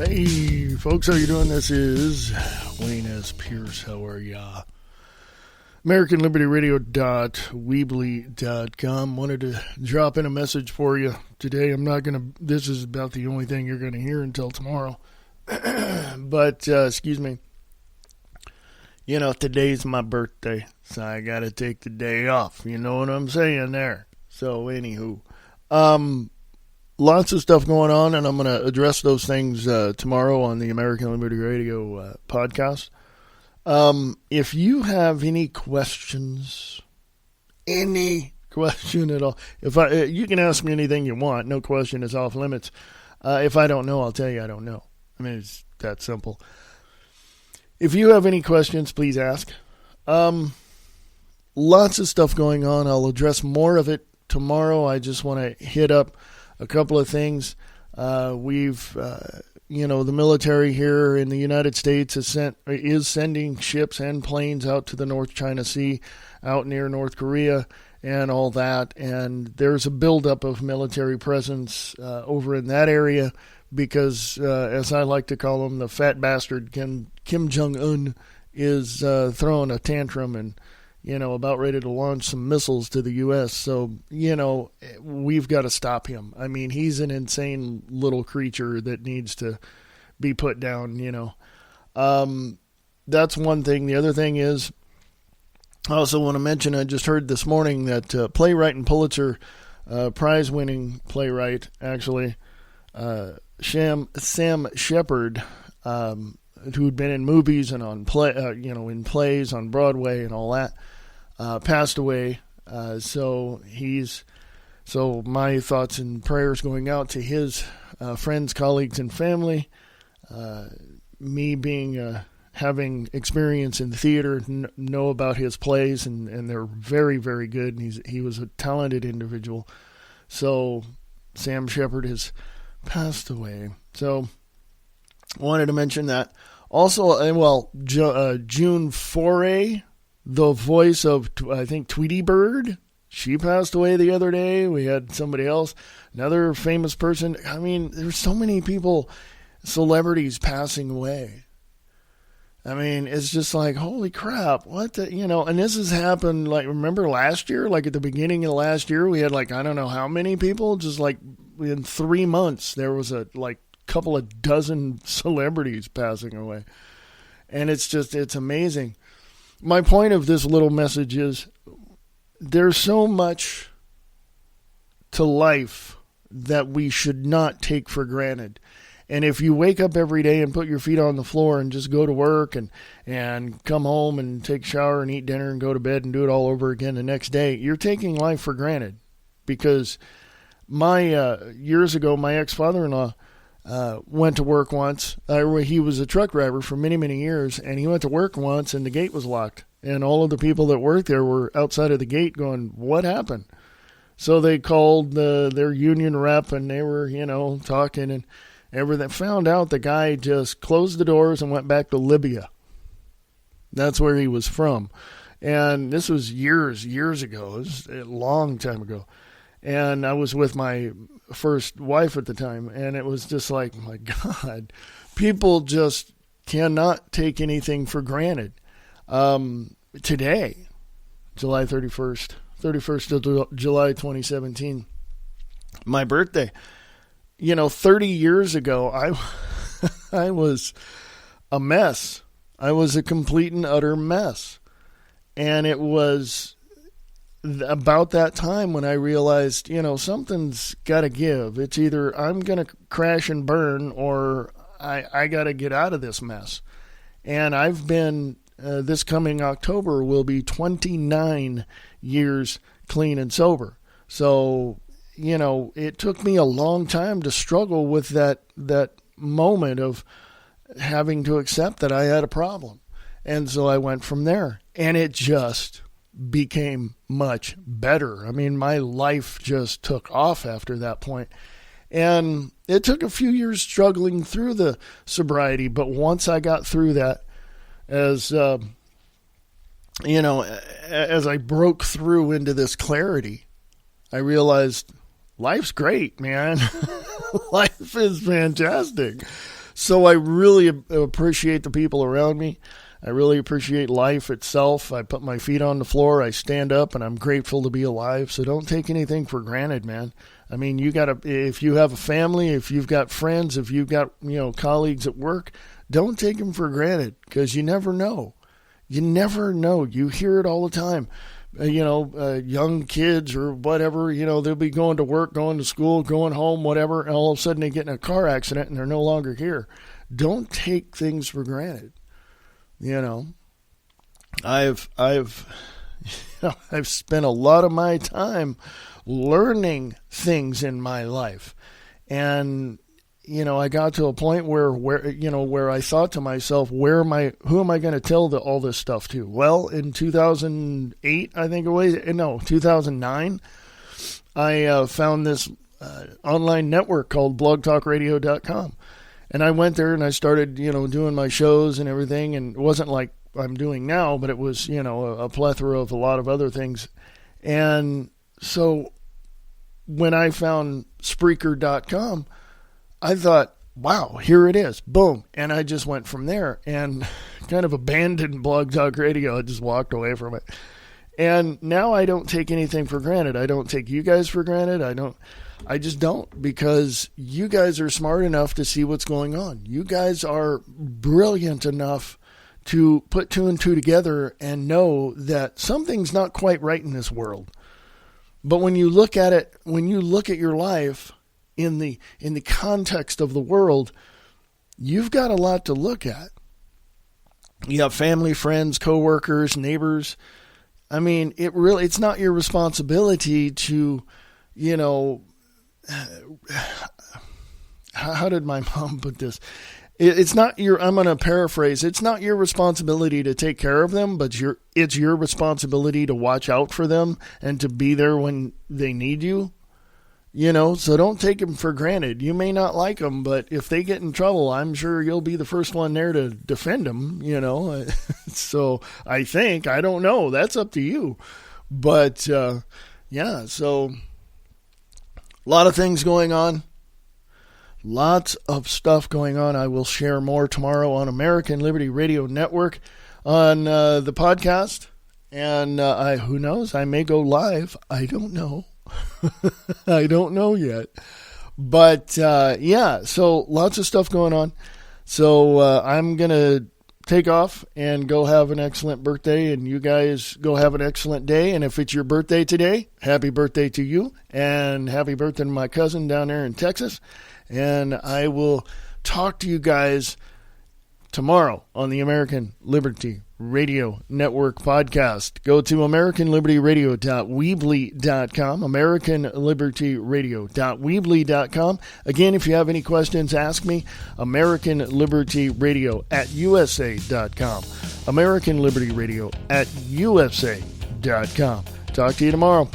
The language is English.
Hey, folks, how you doing? This is Wayne S. Pierce. How are ya? AmericanLibertyRadio.weebly.com. Wanted to drop in a message for you today. This is about the only thing you're going to hear until tomorrow. But, excuse me. You know, today's my birthday, so I got to take the day off. You know what I'm saying there? So, anywho. Lots of stuff going on, and I'm going to address those things tomorrow on the American Liberty Radio podcast. If you have any questions, any question at all, you can ask me anything you want. No question is off limits. If I don't know, I'll tell you I don't know. I mean, it's that simple. If you have any questions, please ask. Lots of stuff going on. I'll address more of it tomorrow. I just want to hit up a couple of things. The military here in the United States is sending ships and planes out to the North China Sea, out near North Korea and all that. And there's a buildup of military presence over in that area because, as I like to call him, the fat bastard Kim Jong-un is throwing a tantrum and about ready to launch some missiles to the U.S. So, we've got to stop him. I mean, he's an insane little creature that needs to be put down, That's one thing. The other thing is, I also want to mention, I just heard this morning that playwright and Pulitzer prize-winning playwright, actually, Sam Shepard, who'd been in movies and on in plays on Broadway and all that, passed away. So my thoughts and prayers going out to his friends, colleagues, and family. Me being having experience in theater, know about his plays, and they're very, very good. And he was a talented individual. So Sam Shepard has passed away. So wanted to mention that. Also, June Foray, the voice of, I think, Tweety Bird, she passed away the other day. We had somebody else, another famous person. I mean, there's so many people, celebrities passing away. I mean, it's just like, holy crap, what the, and this has happened, like, remember last year? Like, at the beginning of last year, we had, like, I don't know how many people, just, like, in 3 months, there was couple of dozen celebrities passing away. And it's amazing. My point of this little message is there's so much to life that we should not take for granted. And if you wake up every day and put your feet on the floor and just go to work and come home and take a shower and eat dinner and go to bed and do it all over again the next day, you're taking life for granted. Because years ago, my ex-father-in-law went to work once. He was a truck driver for many, many years, and he went to work once, and the gate was locked. And all of the people that worked there were outside of the gate going, what happened? So they called their union rep, and they were, talking and everything. Found out the guy just closed the doors and went back to Libya. That's where he was from. And this was years ago. It was a long time ago. And I was with my first wife at the time, and it was just like, my God, people just cannot take anything for granted. Today, July 31st of July 2017, my birthday, 30 years ago, I was a mess. I was a complete and utter mess. And it was about that time when I realized, something's got to give. It's either I'm going to crash and burn or I got to get out of this mess. And I've been, this coming October will be 29 years clean and sober. So, it took me a long time to struggle with that moment of having to accept that I had a problem. And so I went from there, and it just became much better. I mean, my life just took off after that point. And it took a few years struggling through the sobriety, but once I got through that, as I broke through into this clarity, I realized life's great, man. Life is fantastic. So I really appreciate the people around me. I really appreciate life itself. I put my feet on the floor, I stand up, and I'm grateful to be alive. So don't take anything for granted, man. I mean, if you have a family, if you've got friends, if you've got, colleagues at work, don't take them for granted, because you never know. You never know. You hear it all the time. Young kids or whatever, they'll be going to work, going to school, going home, whatever, and all of a sudden they get in a car accident and they're no longer here. Don't take things for granted. I've spent a lot of my time learning things in my life, and I got to a point where I thought to myself, who am I going to tell all this stuff to? Well, in 2008, I think it was, 2009, I found this online network called blogtalkradio.com. And I went there and I started, doing my shows and everything. And it wasn't like I'm doing now, but it was, a plethora of a lot of other things. And so when I found Spreaker.com, I thought, wow, here it is. Boom. And I just went from there and kind of abandoned Blog Talk Radio. I just walked away from it. And now I don't take anything for granted. I don't take you guys for granted. I just don't, because you guys are smart enough to see what's going on. You guys are brilliant enough to put two and two together and know that something's not quite right in this world. But when you look at it, when you look at your life in the context of the world, you've got a lot to look at. You have family, friends, coworkers, neighbors. I mean, it's not your responsibility to, how did my mom put this? It's not I'm going to paraphrase, it's not your responsibility to take care of them, but it's your responsibility to watch out for them and to be there when they need you. So don't take them for granted. You may not like them, but if they get in trouble, I'm sure you'll be the first one there to defend them, So I don't know. That's up to you. But, so a lot of things going on. Lots of stuff going on. I will share more tomorrow on American Liberty Radio Network on the podcast. And who knows? I may go live. I don't know. I don't know yet. But, so lots of stuff going on. So I'm going to take off and go have an excellent birthday, and you guys go have an excellent day. And if it's your birthday today, happy birthday to you, and happy birthday to my cousin down there in Texas. And I will talk to you guys tomorrow on the American Liberty Radio Network podcast. Go to AmericanLibertyRadio.weebly.com, AmericanLibertyRadio.weebly.com. Again, if you have any questions, ask me. AmericanLibertyRadio@USA.com, AmericanLibertyRadio@USA.com. Talk to you tomorrow.